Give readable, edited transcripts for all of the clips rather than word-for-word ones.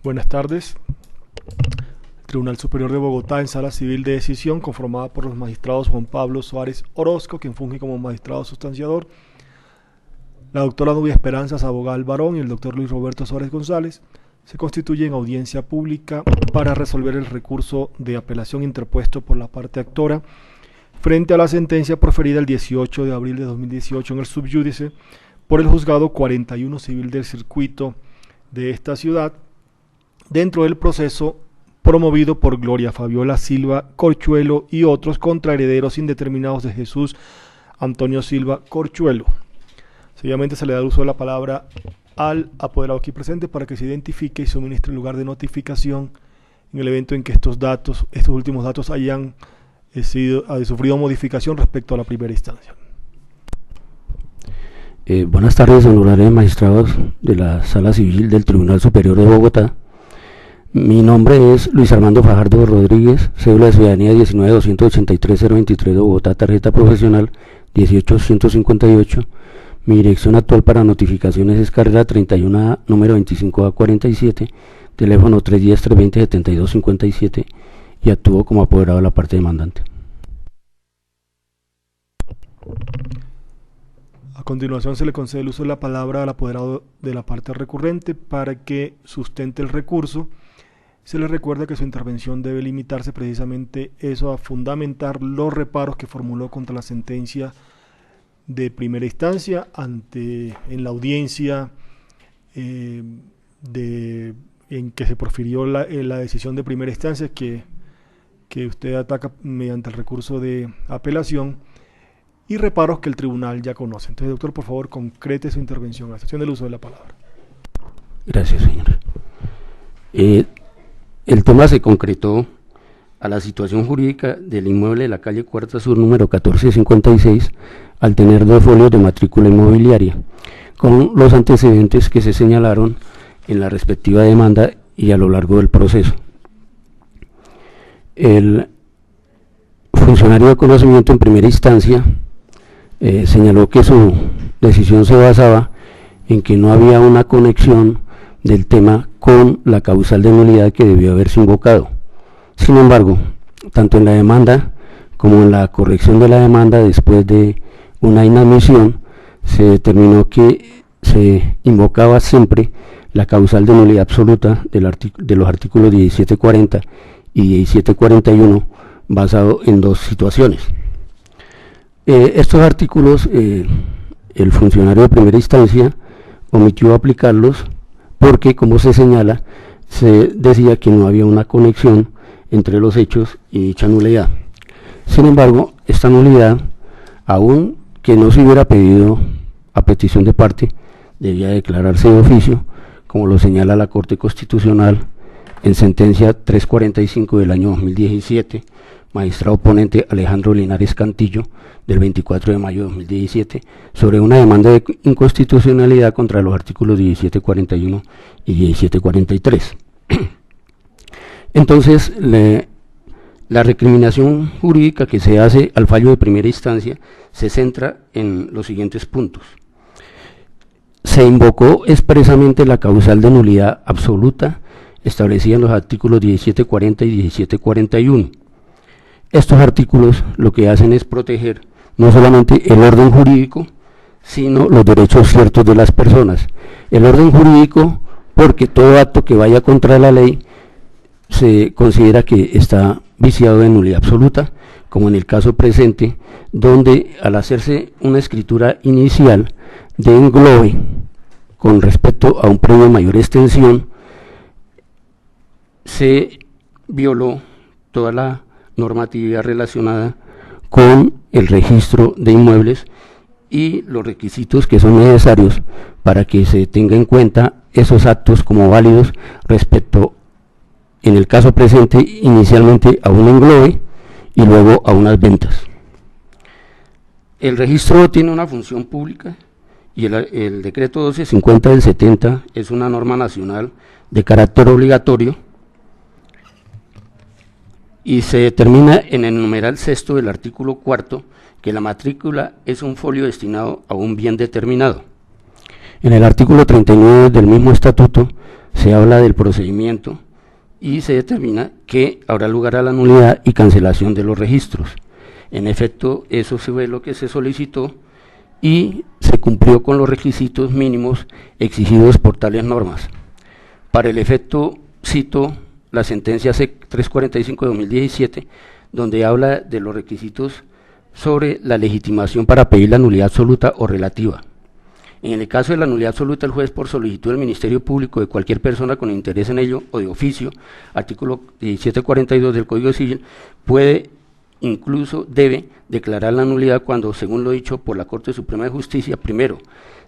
Buenas tardes. El Tribunal Superior de Bogotá, en Sala Civil de Decisión, conformada por los magistrados Juan Pablo Suárez Orozco, quien funge como magistrado sustanciador, la doctora Nubia Esperanza Sabogal Barón y el doctor Luis Roberto Suárez González, se constituye en audiencia pública para resolver el recurso de apelación interpuesto por la parte actora frente a la sentencia proferida el 18 de abril de 2018 en el subyúdice por el Juzgado 41 Civil del Circuito de esta ciudad, dentro del proceso promovido por Gloria Fabiola Silva Corchuelo y otros contra herederos indeterminados de Jesús Antonio Silva Corchuelo. Seguidamente se le da el uso de la palabra al apoderado aquí presente para que se identifique y suministre el lugar de notificación en el evento en que estos últimos datos hayan sufrido modificación respecto a la primera instancia. Buenas tardes, honorables magistrados de la Sala Civil del Tribunal Superior de Bogotá. Mi nombre es Luis Armando Fajardo Rodríguez, cédula de ciudadanía 19-283-023 de Bogotá, tarjeta profesional 18158. Mi dirección actual para notificaciones es carrera 31A, número 25A47, teléfono 310-320-7257 y actúo como apoderado de la parte demandante. A continuación se le concede el uso de la palabra al apoderado de la parte recurrente para que sustente el recurso. Se le recuerda que su intervención debe limitarse precisamente a fundamentar los reparos que formuló contra la sentencia de primera instancia en la audiencia en que se profirió la decisión de primera instancia que usted ataca mediante el recurso de apelación, y reparos que el tribunal ya conoce. Entonces, doctor, por favor, concrete su intervención a la excepción del uso de la palabra. Gracias, señor. El tema se concretó a la situación jurídica del inmueble de la calle Cuarta Sur, número 1456, al tener 2 folios de matrícula inmobiliaria, con los antecedentes que se señalaron en la respectiva demanda y a lo largo del proceso. El funcionario de conocimiento en primera instancia señaló que su decisión se basaba en que no había una conexión del tema con la causal de nulidad que debió haberse invocado. Sin embargo, tanto en la demanda como en la corrección de la demanda, después de una inadmisión, se determinó que se invocaba siempre la causal de nulidad absoluta de los artículos 1740 y 1741, basado en 2 situaciones. Estos artículos, el funcionario de primera instancia omitió aplicarlos porque, como se señala, se decía que no había una conexión entre los hechos y dicha nulidad. Sin embargo, esta nulidad, aun que no se hubiera pedido a petición de parte, debía declararse de oficio, como lo señala la Corte Constitucional en sentencia 345 del año 2017, magistrado ponente Alejandro Linares Cantillo, del 24 de mayo de 2017, sobre una demanda de inconstitucionalidad contra los artículos 1741 y 1743. Entonces, la recriminación jurídica que se hace al fallo de primera instancia se centra en los siguientes puntos. Se invocó expresamente la causal de nulidad absoluta establecida en los artículos 1740 y 1741. Estos artículos lo que hacen es proteger no solamente el orden jurídico, sino los derechos ciertos de las personas. El orden jurídico, porque todo acto que vaya contra la ley se considera que está viciado de nulidad absoluta, como en el caso presente, donde al hacerse una escritura inicial de englobe con respecto a un predio de mayor extensión, se violó toda la normatividad relacionada con el registro de inmuebles y los requisitos que son necesarios para que se tenga en cuenta esos actos como válidos respecto, en el caso presente, inicialmente a un englobe y luego a unas ventas. El registro tiene una función pública y el decreto 1250 del 70 es una norma nacional de carácter obligatorio y se determina en el numeral 6 del artículo 4 que la matrícula es un folio destinado a un bien determinado. En el artículo 39 del mismo estatuto se habla del procedimiento y se determina que habrá lugar a la nulidad y cancelación de los registros. En efecto, eso fue lo que se solicitó y se cumplió con los requisitos mínimos exigidos por tales normas. Para el efecto, cito la sentencia C-345 de 2017, donde habla de los requisitos sobre la legitimación para pedir la nulidad absoluta o relativa. En el caso de la nulidad absoluta, el juez, por solicitud del Ministerio Público de cualquier persona con interés en ello o de oficio, artículo 1742 del Código Civil, puede, incluso debe, declarar la nulidad cuando, según lo dicho por la Corte Suprema de Justicia, primero,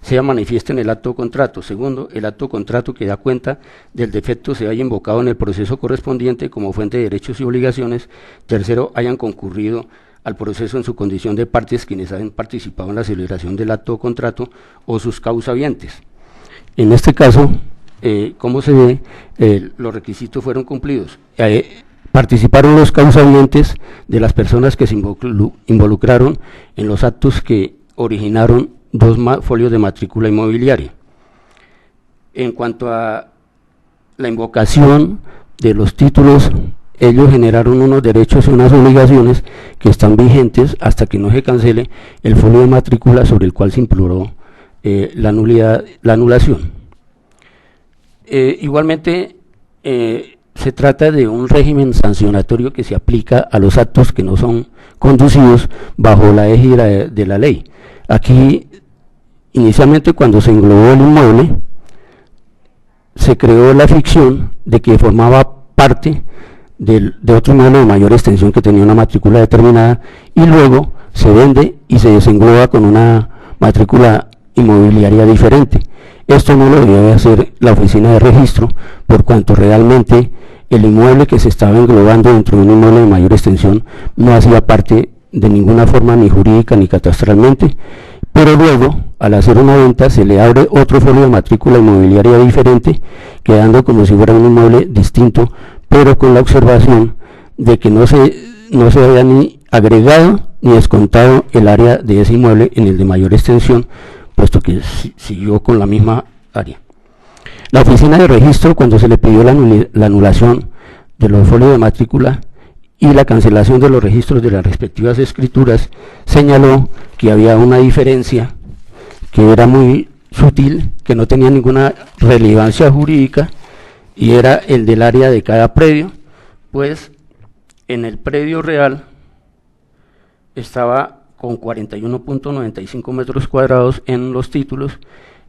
sea manifiesta en el acto de contrato; segundo, el acto de contrato que da cuenta del defecto se haya invocado en el proceso correspondiente como fuente de derechos y obligaciones; tercero, hayan concurrido al proceso en su condición de partes quienes hayan participado en la celebración del acto de contrato o sus causavientes. En este caso, ¿cómo se ve? Los requisitos fueron cumplidos. Participaron los causavientes de las personas que se involucraron en los actos que originaron 2 folios de matrícula inmobiliaria. En cuanto a la invocación de los títulos, ellos generaron unos derechos y unas obligaciones que están vigentes hasta que no se cancele el folio de matrícula sobre el cual se imploró la anulación. Igualmente, se trata de un régimen sancionatorio que se aplica a los actos que no son conducidos bajo la égida de la ley. Aquí, inicialmente, cuando se englobó el inmueble, se creó la ficción de que formaba parte de otro inmueble de mayor extensión que tenía una matrícula determinada, y luego se vende y se desengloba con una matrícula inmobiliaria diferente. Esto no lo debía hacer la oficina de registro, por cuanto realmente el inmueble que se estaba englobando dentro de un inmueble de mayor extensión no hacía parte de ninguna forma, ni jurídica ni catastralmente, pero luego, al hacer una venta, se le abre otro folio de matrícula inmobiliaria diferente, quedando como si fuera un inmueble distinto, pero con la observación de que no se había ni agregado ni descontado el área de ese inmueble en el de mayor extensión, puesto que siguió con la misma área. La oficina de registro, cuando se le pidió la anulación de los folios de matrícula y la cancelación de los registros de las respectivas escrituras, señaló que había una diferencia que era muy sutil, que no tenía ninguna relevancia jurídica, y era el del área de cada predio, pues en el predio real estaba con 41.95 metros cuadrados en los títulos,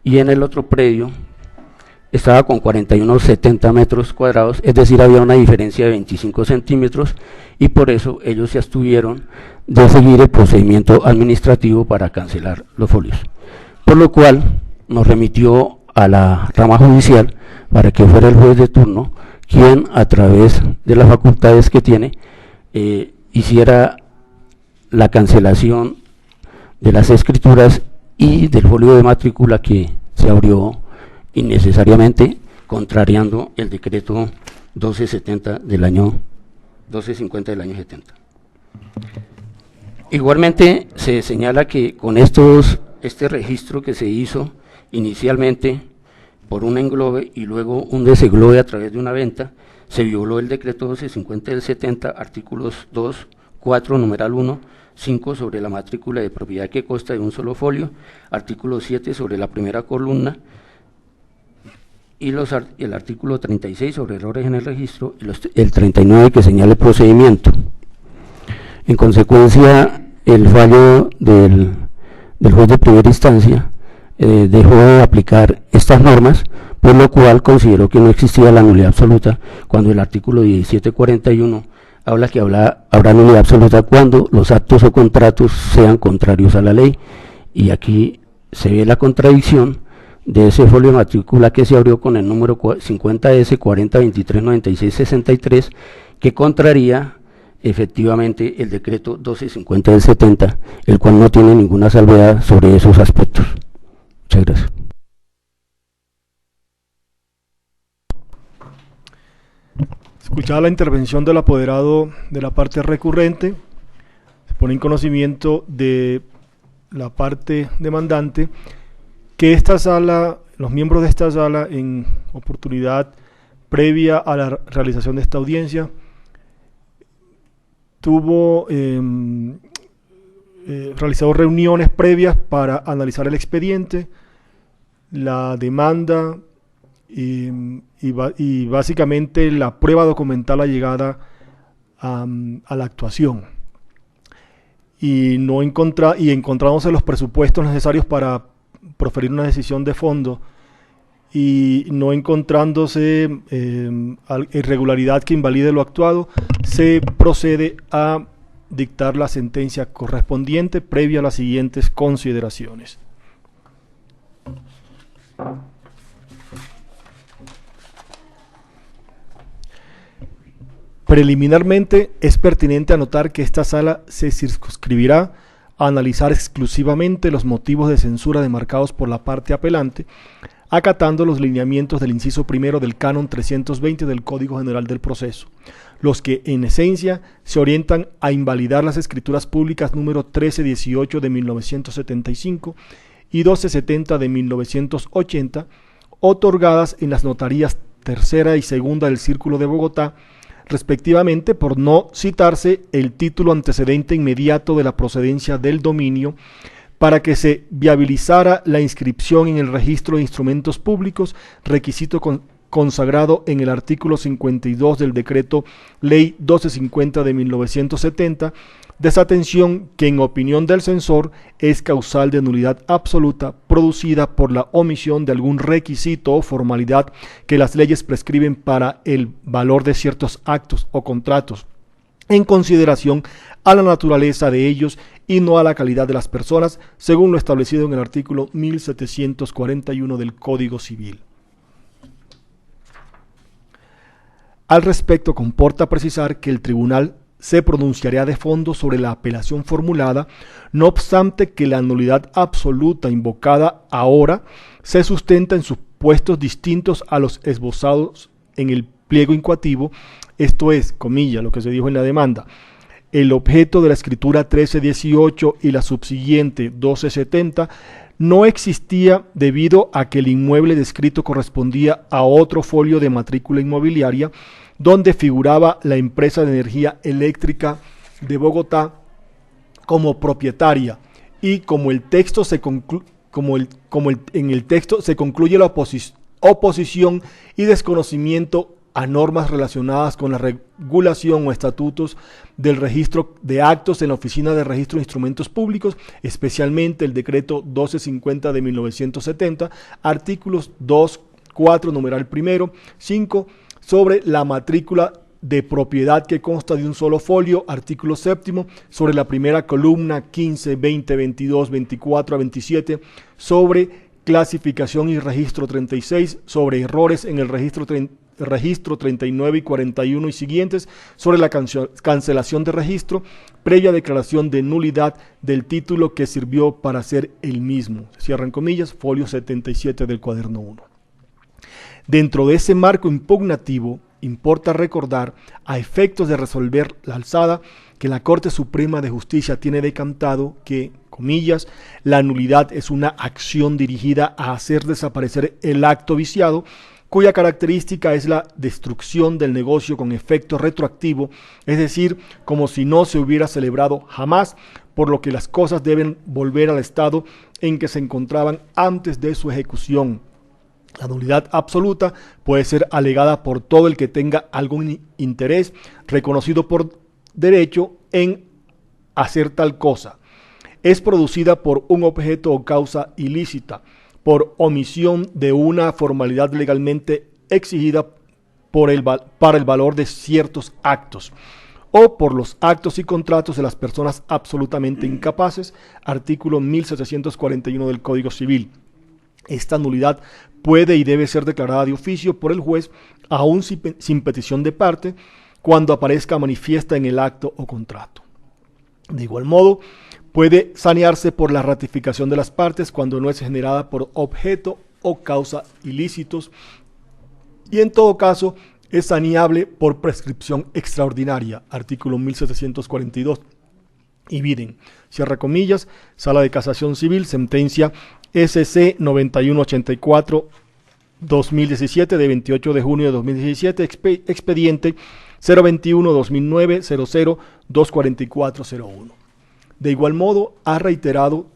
y en el otro predio estaba con 41.70 metros cuadrados, es decir, había una diferencia de 25 centímetros, y por eso ellos se abstuvieron de seguir el procedimiento administrativo para cancelar los folios, por lo cual nos remitió a la rama judicial para que fuera el juez de turno quien, a través de las facultades que tiene, hiciera la cancelación de las escrituras y del folio de matrícula que se abrió innecesariamente, contrariando el decreto 1250 del año 70. Igualmente se señala que con este registro que se hizo inicialmente por un englobe y luego un desenglobe a través de una venta, se violó el decreto 1250 del 70, artículos 2, 4, numeral 1, 5 sobre la matrícula de propiedad que consta de un solo folio, artículo 7 sobre la primera columna, y el artículo 36 sobre errores en el registro, y el 39 que señala el procedimiento. En consecuencia, el fallo del juez de primera instancia dejó de aplicar estas normas, por lo cual consideró que no existía la nulidad absoluta cuando el artículo 1741 habla que habrá nulidad absoluta cuando los actos o contratos sean contrarios a la ley, y aquí se ve la contradicción de ese folio de matrícula que se abrió con el número 50S 40239663, que contraría efectivamente el decreto 1250 del 70, el cual no tiene ninguna salvedad sobre esos aspectos. Muchas gracias. Escuchada la intervención del apoderado de la parte recurrente, se pone en conocimiento de la parte demandante que esta sala, los miembros de esta sala, en oportunidad previa a la realización de esta audiencia, tuvo realizado reuniones previas para analizar el expediente, la demanda y básicamente la prueba documental allegada a la actuación. Y encontrándose los presupuestos necesarios para proferir una decisión de fondo, y no encontrándose irregularidad que invalide lo actuado, se procede a dictar la sentencia correspondiente previa a las siguientes consideraciones. Preliminarmente, es pertinente anotar que esta sala se circunscribirá a analizar exclusivamente los motivos de censura demarcados por la parte apelante, acatando los lineamientos del inciso primero del Canon 320 del Código General del Proceso, los que en esencia se orientan a invalidar las escrituras públicas número 1318 de 1975 y 1270 de 1980, otorgadas en las notarías tercera y segunda del Círculo de Bogotá, respectivamente por no citarse el título antecedente inmediato de la procedencia del dominio, para que se viabilizara la inscripción en el registro de instrumentos públicos, requisito consagrado en el artículo 52 del decreto Ley 1250 de 1970, desatención que en opinión del censor es causal de nulidad absoluta producida por la omisión de algún requisito o formalidad que las leyes prescriben para el valor de ciertos actos o contratos, en consideración a la naturaleza de ellos y no a la calidad de las personas, según lo establecido en el artículo 1741 del Código Civil. Al respecto, comporta precisar que el tribunal se pronunciaría de fondo sobre la apelación formulada, no obstante que la nulidad absoluta invocada ahora se sustenta en supuestos distintos a los esbozados en el pliego incoativo, esto es, comilla, lo que se dijo en la demanda. El objeto de la escritura 1318 y la subsiguiente 1270 no existía debido a que el inmueble descrito correspondía a otro folio de matrícula inmobiliaria donde figuraba la empresa de energía eléctrica de Bogotá como propietaria, y como el texto en el texto se concluye la oposición y desconocimiento a normas relacionadas con la regulación o estatutos del registro de actos en la Oficina de Registro de Instrumentos Públicos, especialmente el decreto 1250 de 1970, artículos 2, 4, numeral primero, 5, sobre la matrícula de propiedad que consta de un solo folio, artículo séptimo, sobre la primera columna 15, 20, 22, 24 a 27, sobre clasificación y registro 36, sobre errores en el registro 39 y 41 y siguientes, sobre la cancelación de registro, previa declaración de nulidad del título que sirvió para hacer el mismo. Cierran comillas, folio 77 del cuaderno 1. Dentro de ese marco impugnativo, importa recordar, a efectos de resolver la alzada, que la Corte Suprema de Justicia tiene decantado que, comillas, la nulidad es una acción dirigida a hacer desaparecer el acto viciado, cuya característica es la destrucción del negocio con efecto retroactivo, es decir, como si no se hubiera celebrado jamás, por lo que las cosas deben volver al estado en que se encontraban antes de su ejecución. La nulidad absoluta puede ser alegada por todo el que tenga algún interés reconocido por derecho en hacer tal cosa. Es producida por un objeto o causa ilícita, por omisión de una formalidad legalmente exigida para el valor de ciertos actos, o por los actos y contratos de las personas absolutamente incapaces, artículo 1741 del Código Civil. Esta nulidad puede y debe ser declarada de oficio por el juez, aún sin petición de parte, cuando aparezca manifiesta en el acto o contrato. De igual modo, puede sanearse por la ratificación de las partes cuando no es generada por objeto o causa ilícitos, y en todo caso es saneable por prescripción extraordinaria, artículo 1742. y viden. Cierra comillas. Sala de Casación Civil, sentencia SC 9184-2017 de 28 de junio de 2017, expediente 021-2009-00-24401. De igual modo, ha reiterado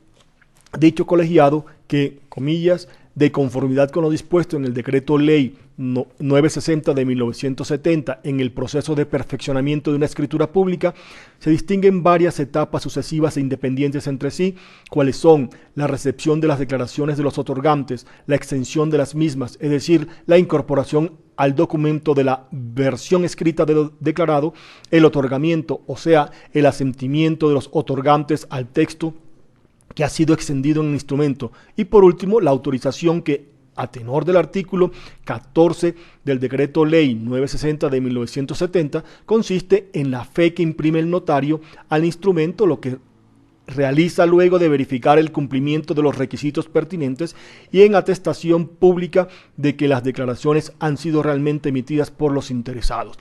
dicho colegiado que, comillas, de conformidad con lo dispuesto en el Decreto Ley 960 de 1970 en el proceso de perfeccionamiento de una escritura pública, se distinguen varias etapas sucesivas e independientes entre sí, cuáles son la recepción de las declaraciones de los otorgantes, la extensión de las mismas, es decir, la incorporación al documento de la versión escrita de lo declarado, el otorgamiento, o sea, el asentimiento de los otorgantes al texto que ha sido extendido en el instrumento, y por último la autorización que, a tenor del artículo 14 del Decreto Ley 960 de 1970, consiste en la fe que imprime el notario al instrumento, lo que realiza luego de verificar el cumplimiento de los requisitos pertinentes y en atestación pública de que las declaraciones han sido realmente emitidas por los interesados.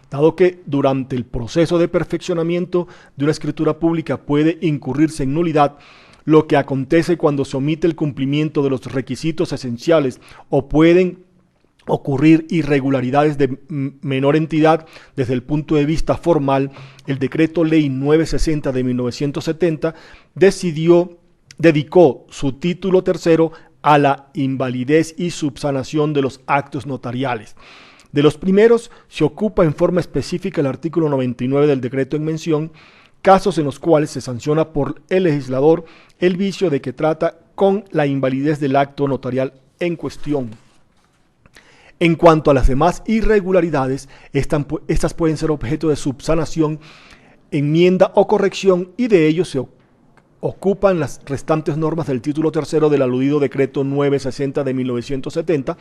Dado que durante el proceso de perfeccionamiento de una escritura pública puede incurrirse en nulidad, lo que acontece cuando se omite el cumplimiento de los requisitos esenciales o pueden ocurrir irregularidades de menor entidad desde el punto de vista formal, el Decreto Ley 960 de 1970 dedicó su título tercero a la invalidez y subsanación de los actos notariales. De los primeros se ocupa en forma específica el artículo 99 del decreto en mención, casos en los cuales se sanciona por el legislador el vicio de que trata con la invalidez del acto notarial en cuestión. En cuanto a las demás irregularidades, estas pueden ser objeto de subsanación, enmienda o corrección, y de ello se ocupan las restantes normas del título tercero del aludido decreto 960 de 1970,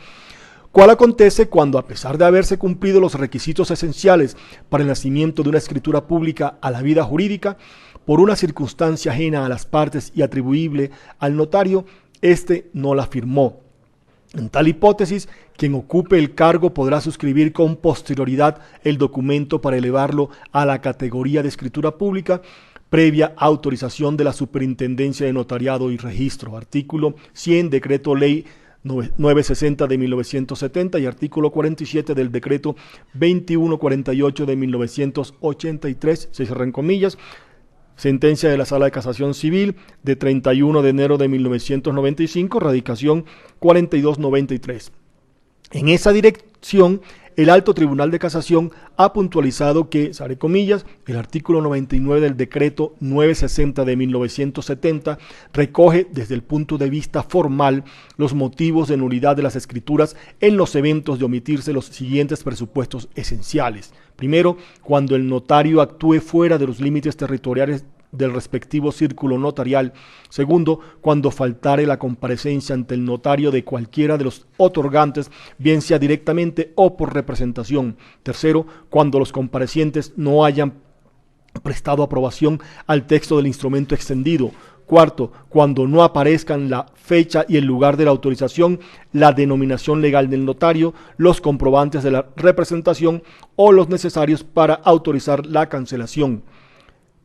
cual acontece cuando, a pesar de haberse cumplido los requisitos esenciales para el nacimiento de una escritura pública a la vida jurídica, por una circunstancia ajena a las partes y atribuible al notario, éste no la firmó. En tal hipótesis, quien ocupe el cargo podrá suscribir con posterioridad el documento para elevarlo a la categoría de escritura pública, previa autorización de la Superintendencia de Notariado y Registro. Artículo 100, Decreto Ley 960 de 1970 y artículo 47 del decreto 2148 de 1983, se cierran comillas, sentencia de la Sala de Casación Civil de 31 de enero de 1995, radicación 4293. En esa dirección, el Alto Tribunal de Casación ha puntualizado que, abre comillas, el artículo 99 del decreto 960 de 1970 recoge desde el punto de vista formal los motivos de nulidad de las escrituras en los eventos de omitirse los siguientes presupuestos esenciales. Primero, cuando el notario actúe fuera de los límites territoriales del respectivo círculo notarial. Segundo, cuando faltare la comparecencia ante el notario de cualquiera de los otorgantes, bien sea directamente o por representación. Tercero, cuando los comparecientes no hayan prestado aprobación al texto del instrumento extendido. Cuarto, cuando no aparezcan la fecha y el lugar de la autorización, la denominación legal del notario, los comprobantes de la representación o los necesarios para autorizar la cancelación.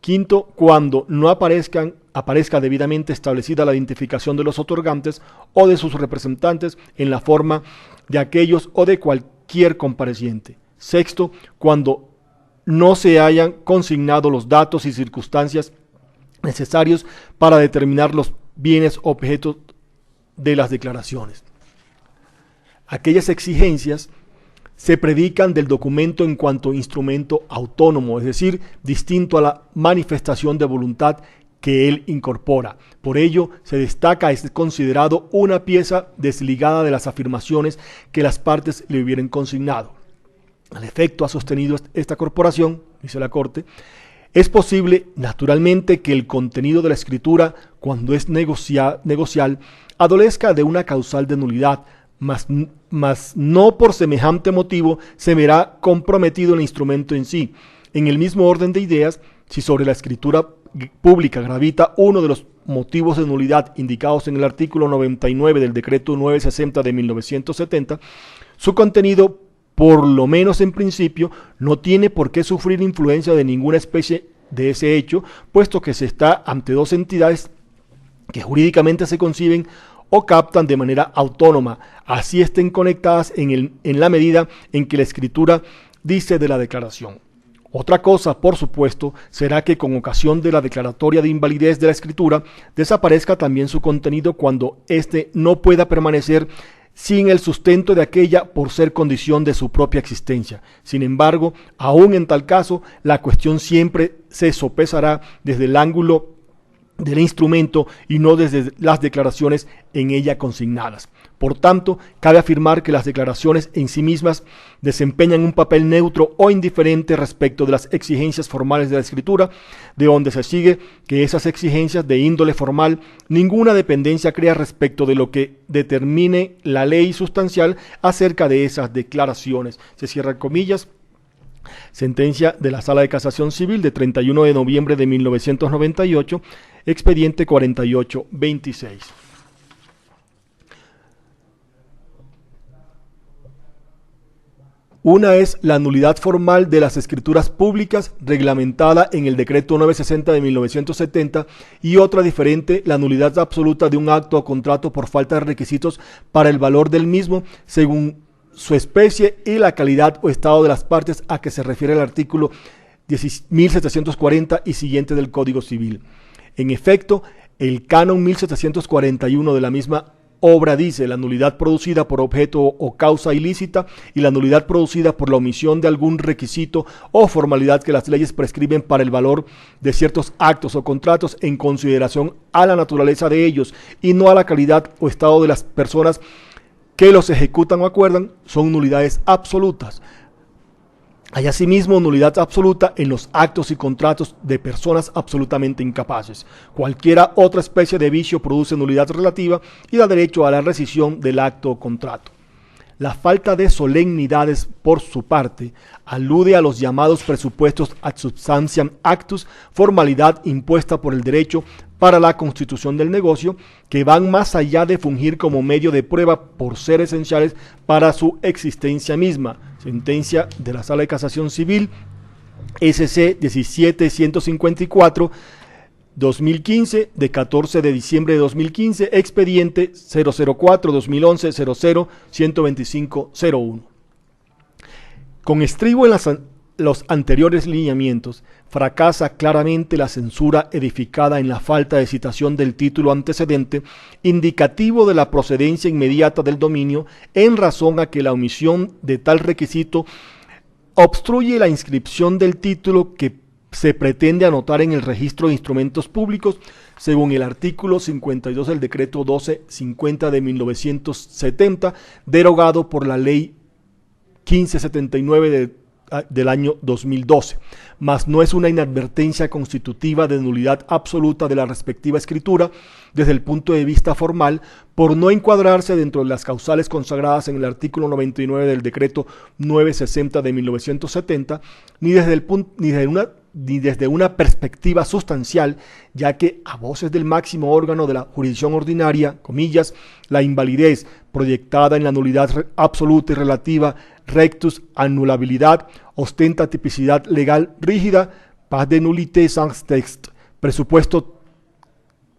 Quinto, cuando no aparezca debidamente establecida la identificación de los otorgantes o de sus representantes en la forma de aquellos o de cualquier compareciente. Sexto, cuando no se hayan consignado los datos y circunstancias necesarios para determinar los bienes objeto de las declaraciones. Aquellas exigencias se predican del documento en cuanto instrumento autónomo, es decir, distinto a la manifestación de voluntad que él incorpora. Por ello, se destaca, es considerado una pieza desligada de las afirmaciones que las partes le hubieran consignado. Al efecto, ha sostenido esta corporación, dice la Corte, es posible, naturalmente, que el contenido de la escritura, cuando es negocial, adolezca de una causal de nulidad, mas no por semejante motivo se verá comprometido el instrumento en sí. En el mismo orden de ideas, si sobre la escritura pública gravita uno de los motivos de nulidad indicados en el artículo 99 del decreto 960 de 1970, su contenido, por lo menos en principio, no tiene por qué sufrir influencia de ninguna especie de ese hecho, puesto que se está ante dos entidades que jurídicamente se conciben o captan de manera autónoma, así estén conectadas en la medida en que la escritura dice de la declaración. Otra cosa, por supuesto, será que con ocasión de la declaratoria de invalidez de la escritura, desaparezca también su contenido cuando éste no pueda permanecer sin el sustento de aquella por ser condición de su propia existencia. Sin embargo, aún en tal caso, la cuestión siempre se sopesará desde el ángulo del instrumento y no desde las declaraciones en ella consignadas. Por tanto, cabe afirmar que las declaraciones en sí mismas desempeñan un papel neutro o indiferente respecto de las exigencias formales de la escritura, de donde se sigue que esas exigencias de índole formal ninguna dependencia crea respecto de lo que determine la ley sustancial acerca de esas declaraciones. Se cierran comillas. Sentencia de la Sala de Casación Civil de 31 de noviembre de 1998, expediente 4826. Una es la nulidad formal de las escrituras públicas reglamentada en el decreto 960 de 1970 y otra diferente, la nulidad absoluta de un acto o contrato por falta de requisitos para el valor del mismo según su especie y la calidad o estado de las partes a que se refiere el artículo 1740 y siguiente del Código Civil. En efecto, el canon 1741 de la misma obra dice: la nulidad producida por objeto o causa ilícita y la nulidad producida por la omisión de algún requisito o formalidad que las leyes prescriben para el valor de ciertos actos o contratos en consideración a la naturaleza de ellos y no a la calidad o estado de las personas que los ejecutan o acuerdan, son nulidades absolutas. Hay asimismo nulidad absoluta en los actos y contratos de personas absolutamente incapaces. Cualquiera otra especie de vicio produce nulidad relativa y da derecho a la rescisión del acto o contrato. La falta de solemnidades, por su parte, alude a los llamados presupuestos ad substantiam actus, formalidad impuesta por el derecho para la constitución del negocio, que van más allá de fungir como medio de prueba por ser esenciales para su existencia misma. Sentencia de la Sala de Casación Civil, SC 17154, 2015, de 14 de diciembre de 2015, expediente 004-2011-00-125-01. Con estribo en los anteriores lineamientos, fracasa claramente la censura edificada en la falta de citación del título antecedente, indicativo de la procedencia inmediata del dominio, en razón a que la omisión de tal requisito obstruye la inscripción del título que se pretende anotar en el registro de instrumentos públicos, según el artículo 52 del decreto 1250 de 1970, derogado por la ley 1579 del año 2012, mas no es una inadvertencia constitutiva de nulidad absoluta de la respectiva escritura desde el punto de vista formal, por no encuadrarse dentro de las causales consagradas en el artículo 99 del decreto 960 de 1970, ni desde una perspectiva sustancial, ya que a voces del máximo órgano de la jurisdicción ordinaria, comillas, la invalidez proyectada en la nulidad absoluta y relativa rectus anulabilidad ostenta tipicidad legal rígida, pas de nullité sans texte,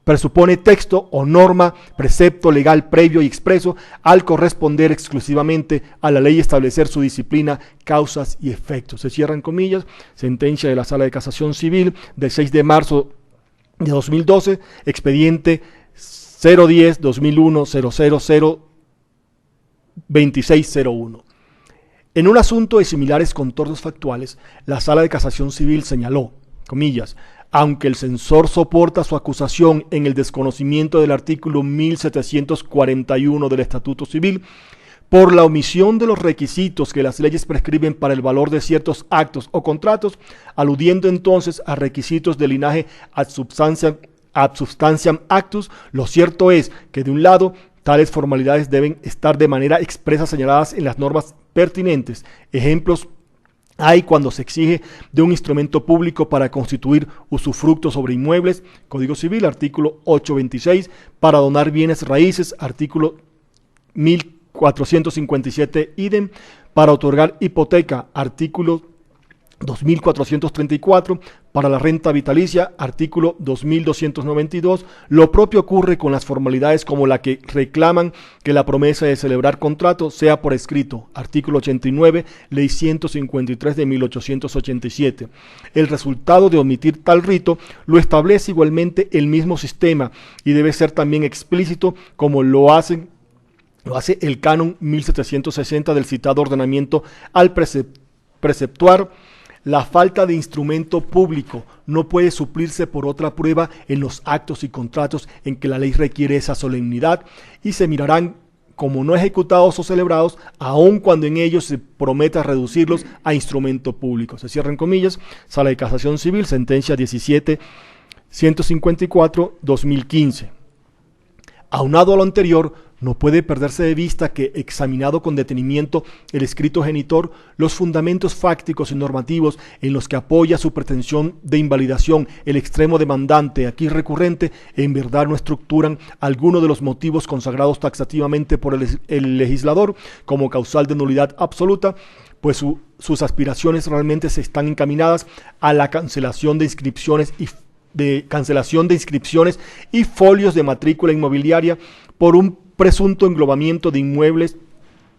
presupone texto o norma, precepto legal previo y expreso, al corresponder exclusivamente a la ley establecer su disciplina, causas y efectos. Se cierran comillas. Sentencia de la Sala de Casación Civil del 6 de marzo de 2012, expediente 010-2001-000-2601. En un asunto de similares contornos factuales, la Sala de Casación Civil señaló, comillas, aunque el censor soporta su acusación en el desconocimiento del artículo 1741 del Estatuto Civil, por la omisión de los requisitos que las leyes prescriben para el valor de ciertos actos o contratos, aludiendo entonces a requisitos de linaje ad substantiam actus, lo cierto es que de un lado, tales formalidades deben estar de manera expresa señaladas en las normas pertinentes. Ejemplos hay cuando se exige de un instrumento público para constituir usufructo sobre inmuebles, Código Civil, artículo 826, para donar bienes raíces, artículo 1457, idem, para otorgar hipoteca, artículo 2434, para la renta vitalicia, artículo 2292. Lo propio ocurre con las formalidades como la que reclaman que la promesa de celebrar contrato sea por escrito, artículo 89, ley 153 de 1887. El resultado de omitir tal rito lo establece igualmente el mismo sistema y debe ser también explícito como lo hace el canon 1760 del citado ordenamiento al preceptuar la falta de instrumento público no puede suplirse por otra prueba en los actos y contratos en que la ley requiere esa solemnidad y se mirarán como no ejecutados o celebrados, aun cuando en ellos se prometa reducirlos a instrumento público. Se cierran comillas. Sala de Casación Civil, sentencia 17-154-2015. Aunado a lo anterior, no puede perderse de vista que, examinado con detenimiento el escrito genitor, los fundamentos fácticos y normativos en los que apoya su pretensión de invalidación el extremo demandante aquí recurrente, en verdad no estructuran alguno de los motivos consagrados taxativamente por el legislador como causal de nulidad absoluta, pues sus aspiraciones realmente se están encaminadas a la cancelación de inscripciones y folios de matrícula inmobiliaria por un presunto englobamiento de inmuebles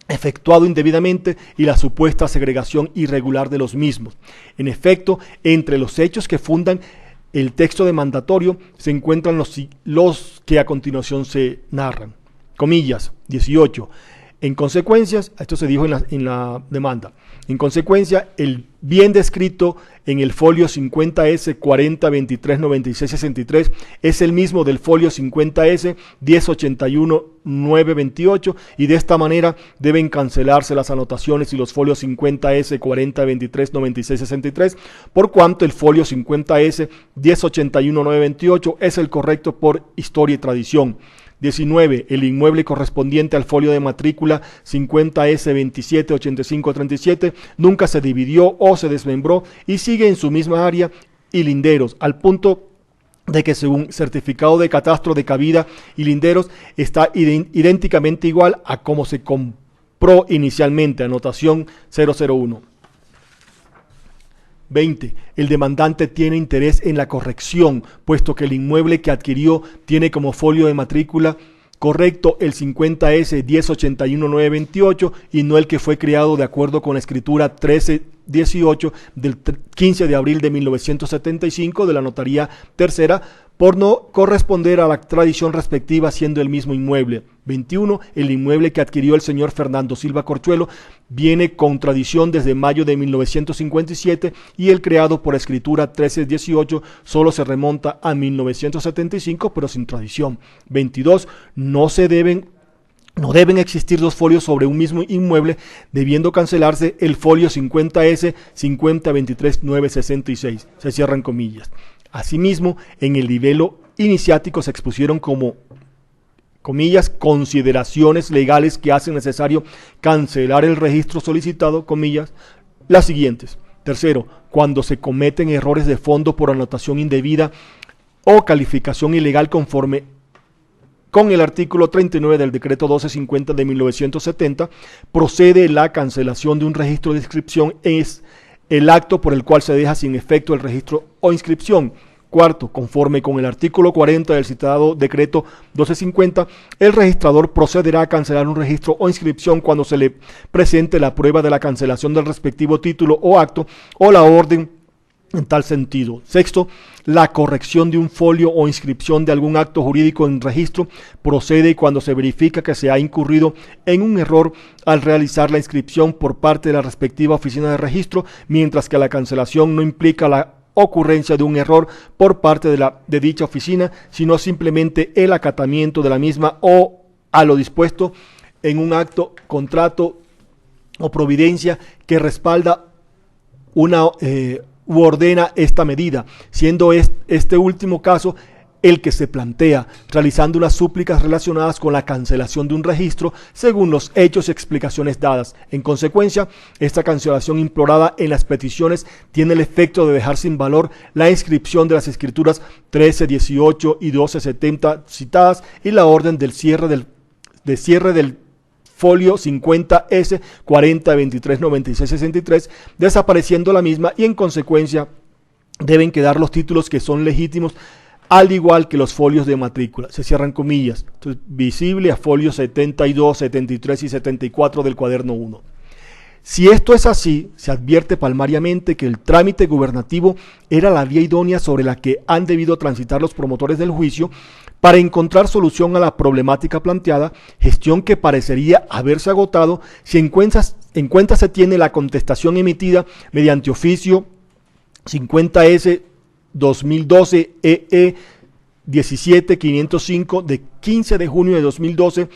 efectuado indebidamente y la supuesta segregación irregular de los mismos. En efecto, entre los hechos que fundan el texto demandatorio se encuentran los que a continuación se narran. Comillas, 18. En consecuencia, esto se dijo en la demanda, en consecuencia, el bien descrito en el folio 50S 40 23 96 63 es el mismo del folio 50S 10 81 9 28 y de esta manera deben cancelarse las anotaciones y los folios 50S 40 23 96 63 por cuanto el folio 50S 10 81 9 28 es el correcto por historia y tradición. 19. El inmueble correspondiente al folio de matrícula 50S 27 85 37 nunca se dividió o se desmembró y sigue en su misma área y linderos, al punto de que según certificado de catastro de cabida y linderos está idénticamente igual a como se compró inicialmente, anotación 001. 20. El demandante tiene interés en la corrección, puesto que el inmueble que adquirió tiene como folio de matrícula correcto el 50S 1081 928 y no el que fue creado de acuerdo con la escritura 1318 del 15 de abril de 1975 de la Notaría Tercera, por no corresponder a la tradición respectiva siendo el mismo inmueble. 21. El inmueble que adquirió el señor Fernando Silva Corchuelo viene con tradición desde mayo de 1957 y el creado por escritura 1318 solo se remonta a 1975 pero sin tradición. 22. No deben existir dos folios sobre un mismo inmueble, debiendo cancelarse el folio 50S 50 23 966. Se cierran comillas. Asimismo, en el libelo iniciático se expusieron como, comillas, consideraciones legales que hacen necesario cancelar el registro solicitado, comillas, las siguientes. Tercero, cuando se cometen errores de fondo por anotación indebida o calificación ilegal conforme con el artículo 39 del decreto 1250 de 1970, procede la cancelación de un registro de inscripción, es el acto por el cual se deja sin efecto el registro o inscripción. Cuarto, conforme con el artículo 40 del citado decreto 1250, el registrador procederá a cancelar un registro o inscripción cuando se le presente la prueba de la cancelación del respectivo título o acto o la orden en tal sentido. Sexto, la corrección de un folio o inscripción de algún acto jurídico en registro procede cuando se verifica que se ha incurrido en un error al realizar la inscripción por parte de la respectiva oficina de registro, mientras que la cancelación no implica la ocurrencia de un error por parte de dicha oficina, sino simplemente el acatamiento de la misma o a lo dispuesto en un acto, contrato o providencia que respalda u ordena esta medida, siendo este último caso el que se plantea, realizando unas súplicas relacionadas con la cancelación de un registro según los hechos y explicaciones dadas. En consecuencia, esta cancelación implorada en las peticiones tiene el efecto de dejar sin valor la inscripción de las escrituras 1318 y 1270 citadas y la orden del cierre del folio 50S 40 23 96 63, desapareciendo la misma y en consecuencia deben quedar los títulos que son legítimos, al igual que los folios de matrícula. Se cierran comillas. Entonces, visible a folios 72, 73 y 74 del cuaderno 1. Si esto es así, se advierte palmariamente que el trámite gubernativo era la vía idónea sobre la que han debido transitar los promotores del juicio para encontrar solución a la problemática planteada, gestión que parecería haberse agotado si en cuenta se tiene la contestación emitida mediante oficio 50S 2012 EE 17505 de 15 de junio de 2012,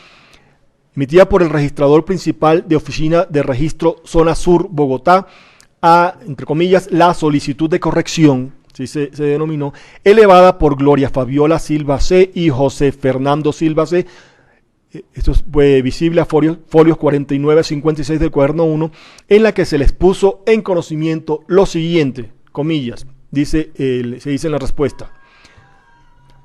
emitida por el registrador principal de Oficina de Registro Zona Sur, Bogotá, a, entre comillas, la solicitud de corrección, así se denominó, elevada por Gloria Fabiola Silva C. y José Fernando Silva C. Esto es visible a folios 49 a 56 del cuaderno 1, en la que se les puso en conocimiento lo siguiente, comillas, se dice en la respuesta.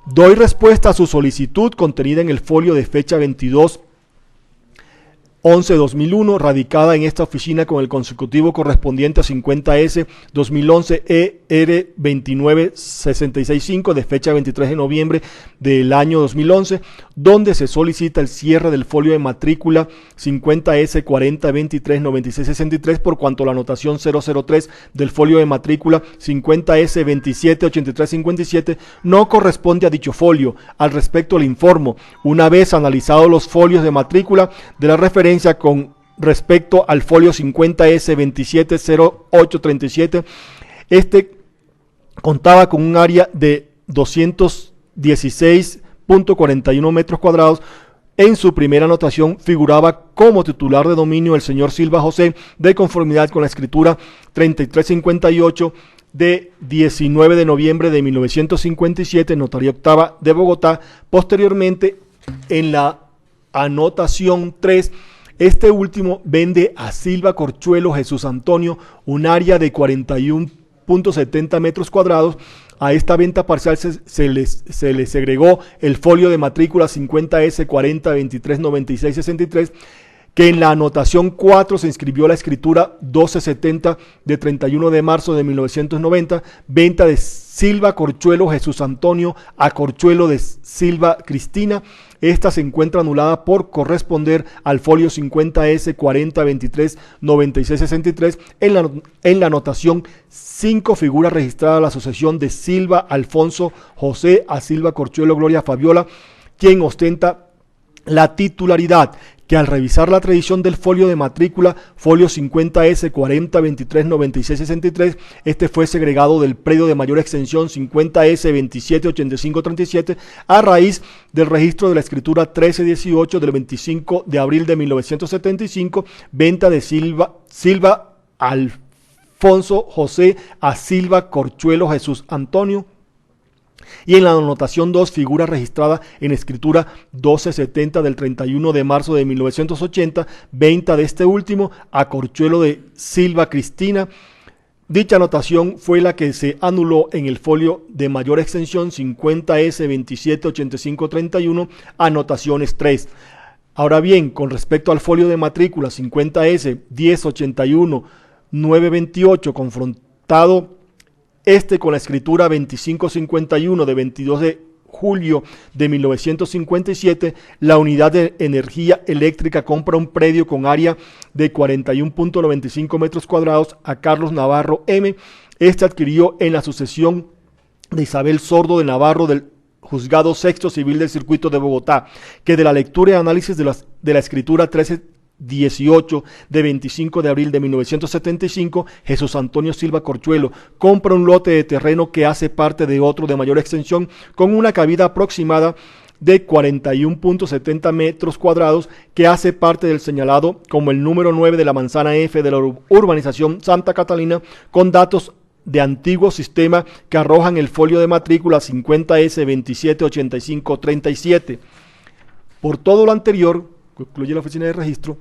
Doy respuesta a su solicitud contenida en el folio de fecha 22/11/2001, radicada en esta oficina con el consecutivo correspondiente a 50S 2011 ER 29665 de fecha 23 de noviembre del año 2011, donde se solicita el cierre del folio de matrícula 50S 40 23 96 63 por cuanto la anotación 003 del folio de matrícula 50S 27 83 57 no corresponde a dicho folio. Al respecto le informo, una vez analizados los folios de matrícula de la referencia con respecto al folio 50S 270837, este contaba con un área de 216.41 metros cuadrados. En su primera anotación figuraba como titular de dominio el señor Silva José, de conformidad con la escritura 3358 de 19 de noviembre de 1957, Notaría Octava de Bogotá. Posteriormente, en la anotación 3, este último vende a Silva Corchuelo Jesús Antonio un área de 41.70 metros cuadrados. A esta venta parcial se les segregó el folio de matrícula 50S 40 23 96 63, que en la anotación 4 se inscribió la escritura 1270 de 31 de marzo de 1990, venta de Silva Corchuelo Jesús Antonio a Corchuelo de Silva Cristina. Esta se encuentra anulada por corresponder al folio 50S 40 23 96 63. En la anotación 5 figura registrada la asociación de Silva Alfonso José a Silva Corchuelo Gloria Fabiola, quien ostenta la titularidad, que al revisar la tradición del folio de matrícula, folio 50S 40 23 96 63, este fue segregado del predio de mayor extensión 50S 27 85 37 a raíz del registro de la escritura 1318 del 25 de abril de 1975, venta de Silva Alfonso José a Silva Corchuelo Jesús Antonio. Y en la anotación 2 figura registrada en escritura 1270 del 31 de marzo de 1980, venta de este último a Corchuelo de Silva Cristina. Dicha anotación fue la que se anuló en el folio de mayor extensión 50S 27 85 31, anotaciones 3. Ahora bien, con respecto al folio de matrícula 50S 1081 928, confrontado con la escritura 2551 de 22 de julio de 1957, la unidad de energía eléctrica compra un predio con área de 41.95 metros cuadrados a Carlos Navarro M. Este adquirió en la sucesión de Isabel Sordo de Navarro del Juzgado Sexto Civil del Circuito de Bogotá, que de la lectura y análisis de la escritura 1318 de 25 de abril de 1975, Jesús Antonio Silva Corchuelo compra un lote de terreno que hace parte de otro de mayor extensión con una cabida aproximada de 41.70 metros cuadrados que hace parte del señalado como el número 9 de la manzana F de la urbanización Santa Catalina, con datos de antiguo sistema que arrojan el folio de matrícula 50S 278537. Por todo lo anterior, concluye la oficina de registro,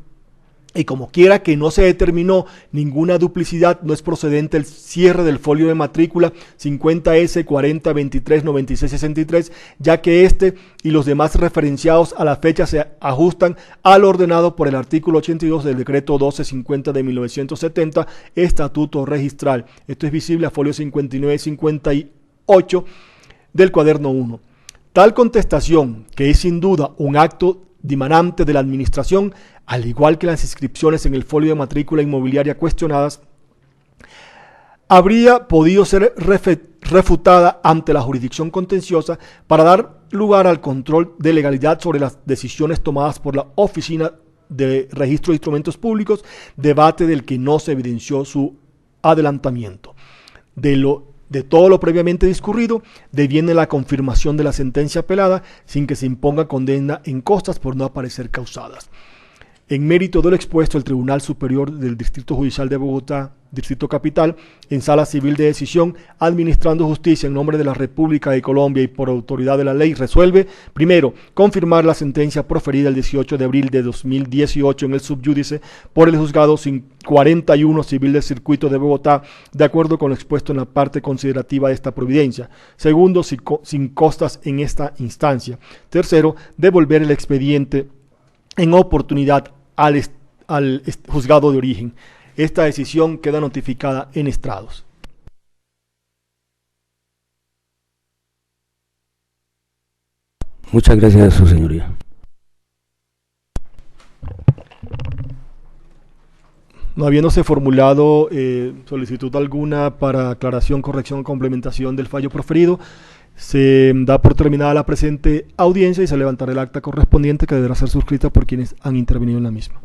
y como quiera que no se determinó ninguna duplicidad, no es procedente el cierre del folio de matrícula 50S 40 23 96 63, ya que este y los demás referenciados a la fecha se ajustan al ordenado por el artículo 82 del decreto 1250 de 1970, estatuto registral. Esto es visible a folio 59 y 58 del cuaderno 1. Tal contestación, que es sin duda un acto dimanante de la administración, al igual que las inscripciones en el folio de matrícula inmobiliaria cuestionadas, habría podido ser refutada ante la jurisdicción contenciosa para dar lugar al control de legalidad sobre las decisiones tomadas por la Oficina de Registro de Instrumentos Públicos, debate del que no se evidenció su adelantamiento. De todo lo previamente discurrido, deviene la confirmación de la sentencia apelada sin que se imponga condena en costas por no aparecer causadas. En mérito de lo expuesto, el Tribunal Superior del Distrito Judicial de Bogotá, Distrito Capital, en Sala Civil de Decisión, administrando justicia en nombre de la República de Colombia y por autoridad de la ley, resuelve, primero, confirmar la sentencia proferida el 18 de abril de 2018 en el subyúdice por el Juzgado 41 Civil del Circuito de Bogotá, de acuerdo con lo expuesto en la parte considerativa de esta providencia. Segundo, sin costas en esta instancia. Tercero, devolver el expediente en oportunidad al juzgado de origen. Esta decisión queda notificada en estrados. Muchas gracias, su señoría. No habiéndose formulado solicitud alguna para aclaración, corrección o complementación del fallo proferido, se da por terminada la presente audiencia y se levantará el acta correspondiente, que deberá ser suscrita por quienes han intervenido en la misma.